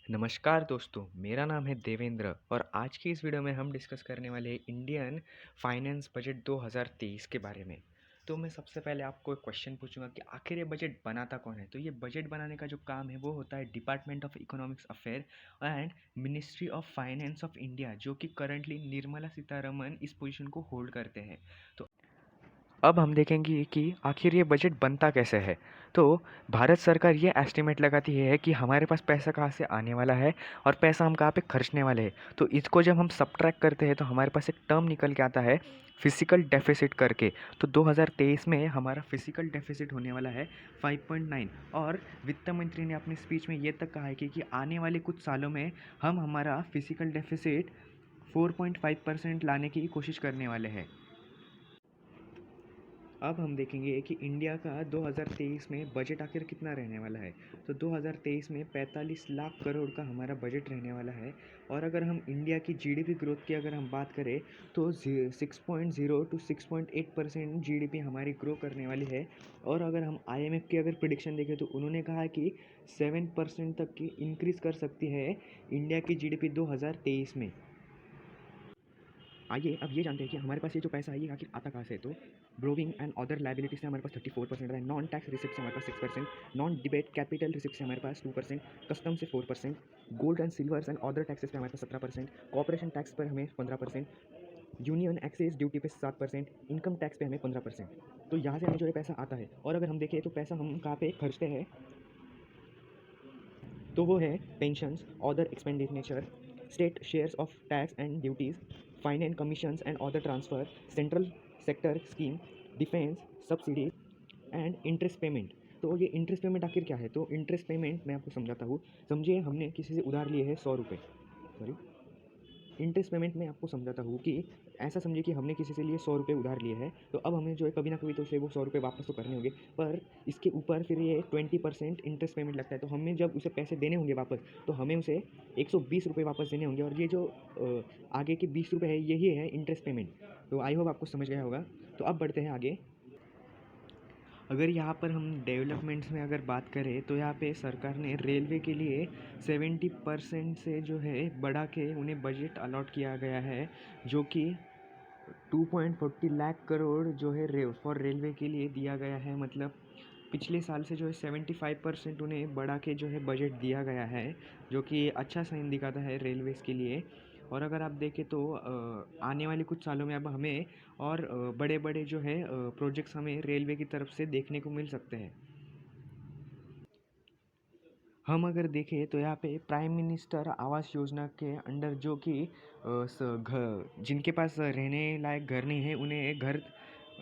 नमस्कार दोस्तों, मेरा नाम है देवेंद्र और आज की इस वीडियो में हम डिस्कस करने वाले हैं इंडियन फाइनेंस बजट 2023 के बारे में। तो मैं सबसे पहले आपको एक क्वेश्चन पूछूंगा कि आखिर ये बजट बनाता कौन है। तो ये बजट बनाने का जो काम है वो होता है department of economics affair and ministry of finance of India, जो कि करंटली निर्मला सीतारमन इस पोजीशन को होल्ड करते हैं। तो अब हम देखेंगे कि आखिर ये बजट बनता कैसे है। तो भारत सरकार ये एस्टिमेट लगाती है कि हमारे पास पैसा कहाँ से आने वाला है और पैसा हम कहाँ पे खर्चने वाले हैं। तो इसको जब हम सबट्रैक्ट करते हैं तो हमारे पास एक टर्म निकल के आता है फिजिकल डेफिसिट करके। तो 2023 में हमारा फिजिकल डेफिसिट होने वाला है 5.9। और वित्त मंत्री ने अपनी स्पीच में ये तक कहा है कि आने वाले कुछ सालों में हम हमारा फिजिकल डेफिसिट 4.5% लाने की कोशिश करने वाले हैं। अब हम देखेंगे कि इंडिया का 2023 में बजट आखिर कितना रहने वाला है। तो 2023 में 45 लाख करोड़ का हमारा बजट रहने वाला है। और अगर हम इंडिया की जीडीपी ग्रोथ की अगर हम बात करें तो 6.0 to 6.8% जीडीपी हमारी ग्रो करने वाली है। और अगर हम आईएमएफ की अगर प्रिडिक्शन देखें तो उन्होंने कहा कि 7% तक की इंक्रीज़ कर सकती है इंडिया की जीडीपी 2023 में। आइए अब ये जानते हैं कि हमारे पास ये जो पैसा है ये आखिर आता कहाँ से है। तो ब्रोविंग एंड अदर लाइबिलिटी से हमारे पास 34% है, नॉन टैक्स रिसिप्ट से हमारे पास 6%, नॉन डिबेट कैपिटल रिसिप्ट से हमारे पास 2%, कस्टम से 4%, gold and silvers and other taxes पे हमारे पास 17%, कॉर्पोरेशन टैक्स पर हमें 15%, यूनियन एक्सेस ड्यूटी पे 7%, इनकम टैक्स पे हमें 15%। तो यहाँ से हमें जो है पैसा आता है। और अगर हम देखें तो पैसा हम कहाँ पे खर्चते हैं तो वो है pensions, other expenditure, state shares of tax and duties, fine and commissions and other transfer, central sector scheme, defence, subsidy and interest payment. तो ये इंटरेस्ट पेमेंट आखिर क्या है। तो इंटरेस्ट पेमेंट मैं आपको समझाता हूँ। समझिए हमने किसी से उधार लिए है 100 रुपये, सॉरी, इंटरेस्ट पेमेंट में आपको समझाता हूँ कि ऐसा समझिए कि हमने किसी से लिए 100 रुपये उधार लिए हैं। तो अब हमें जो है कभी ना कभी तो उसे वो 100 रुपये वापस तो करने होंगे, पर इसके ऊपर फिर ये 20% इंटरेस्ट पेमेंट लगता है। तो हमें जब उसे पैसे देने होंगे वापस तो हमें उसे 120 रुपये वापस देने होंगे। और ये जो आगे के 20 रुपये है यही है इंटरेस्ट पेमेंट। तो आई होप आपको समझ गया होगा। तो अब बढ़ते हैं आगे। अगर यहाँ पर हम डेवलपमेंट्स में अगर बात करें तो यहाँ पे सरकार ने रेलवे के लिए 70% से जो है बढ़ा के उन्हें बजट अलॉट किया गया है, जो कि 2.40 लाख करोड़ जो है फॉर रेलवे के लिए दिया गया है। मतलब पिछले साल से जो है 75% उन्हें बढ़ा के जो है बजट दिया गया है, जो कि अच्छा साइन दिखाता है रेलवेज़ के लिए। और अगर आप देखें तो आने वाले कुछ सालों में अब हमें और बड़े बड़े जो है प्रोजेक्ट्स हमें रेलवे की तरफ से देखने को मिल सकते हैं। हम अगर देखें तो यहाँ पे प्राइम मिनिस्टर आवास योजना के अंडर जो कि जिनके पास रहने लायक घर नहीं है उन्हें घर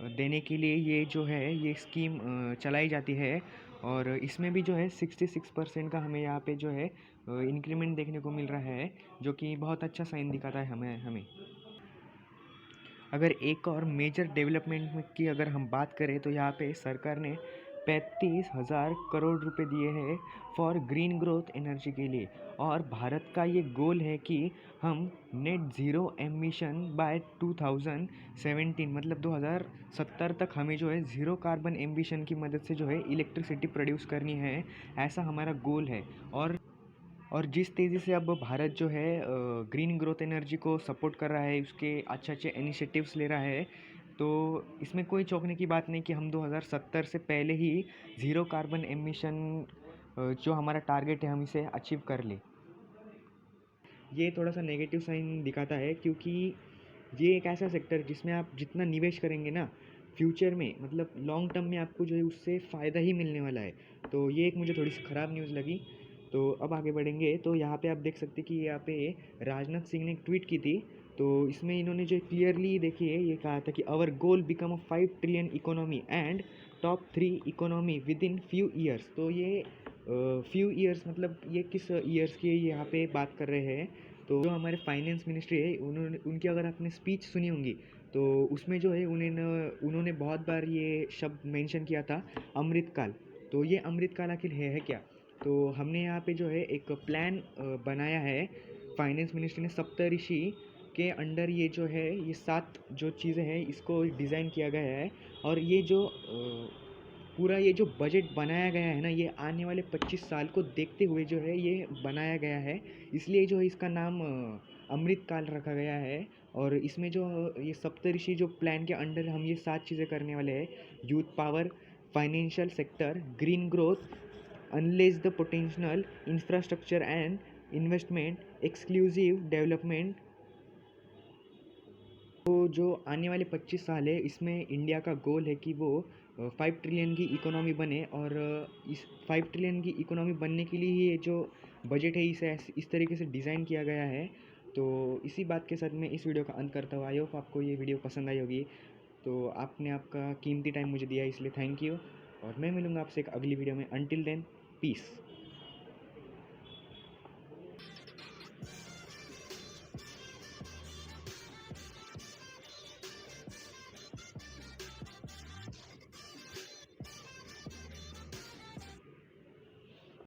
देने के लिए ये जो है ये स्कीम चलाई जाती है। और इसमें भी जो है 66% का हमें यहाँ पे जो है इंक्रीमेंट देखने को मिल रहा है, जो कि बहुत अच्छा साइन दिखाता है हमें। अगर एक और मेजर डेवलपमेंट की अगर हम बात करें तो यहाँ पे सरकार ने 35,000 करोड़ रुपए दिए हैं फॉर ग्रीन ग्रोथ एनर्जी के लिए। और भारत का ये गोल है कि हम नेट ज़ीरो एमिशन बाय 2017, मतलब 2070 तक हमें जो है ज़ीरो कार्बन एमिशन की मदद से जो है इलेक्ट्रिसिटी प्रोड्यूस करनी है, ऐसा हमारा गोल है। और जिस तेज़ी से अब भारत जो है ग्रीन ग्रोथ एनर्जी को सपोर्ट कर रहा है, उसके अच्छे अच्छे इनिशिएटिव्स ले रहा है, तो इसमें कोई चौंकने की बात नहीं कि हम 2070 से पहले ही ज़ीरो कार्बन एमिशन जो हमारा टारगेट है हम इसे अचीव कर ले। ये थोड़ा सा नेगेटिव साइन दिखाता है, क्योंकि ये एक ऐसा सेक्टर जिसमें आप जितना निवेश करेंगे ना फ्यूचर में, मतलब लॉन्ग टर्म में आपको जो है उससे फ़ायदा ही मिलने वाला है। तो ये एक मुझे थोड़ी सी ख़राब न्यूज़ लगी। तो अब आगे बढ़ेंगे तो यहाँ पे आप देख सकते हैं कि यहाँ पे राजनाथ सिंह ने एक ट्वीट की थी। तो इसमें इन्होंने जो क्लियरली देखिए ये कहा था कि our goal become a 5 trillion economy and top 3 economy within few years. तो ये फ्यू ईयर्स मतलब ये किस ईयर्स की यहाँ पे बात कर रहे हैं। तो जो हमारे फाइनेंस मिनिस्ट्री है उनकी अगर आपने स्पीच सुनी होंगी तो उसमें जो है उन्होंने बहुत बार ये शब्द मेंशन किया था, अमृतकाल। तो ये अमृतकाल आखिर है क्या। तो हमने यहाँ पे जो है एक प्लान बनाया है फाइनेंस मिनिस्ट्री ने, सप्तऋषि के अंडर ये जो है ये 7 जो चीज़ें हैं इसको डिज़ाइन किया गया है। और ये जो पूरा ये जो बजट बनाया गया है ना, ये आने वाले 25 साल को देखते हुए जो है ये बनाया गया है। इसलिए जो है इसका नाम अमृत काल रखा गया है। और इसमें जो ये सप्तऋषि जो प्लान के अंडर हम ये 7 चीज़ें करने वाले हैं: youth power, financial sector, green growth, unless the potential, infrastructure and investment, exclusive development. तो जो आने वाले 25 साल है, इसमें इंडिया का गोल है कि वो 5 ट्रिलियन की इकोनॉमी बने। और इस 5 ट्रिलियन की इकोनॉमी बनने के लिए ही ये जो बजट है इसे इस तरीके से डिज़ाइन किया गया है। तो इसी बात के साथ मैं इस वीडियो का अंत करता हूँ। आई होप आपको ये वीडियो पसंद आई होगी। तो आपने आपका कीमती टाइम मुझे दिया, इसलिए थैंक यू। और मैं मिलूँगा आपसे एक अगली वीडियो में। Until then, piece.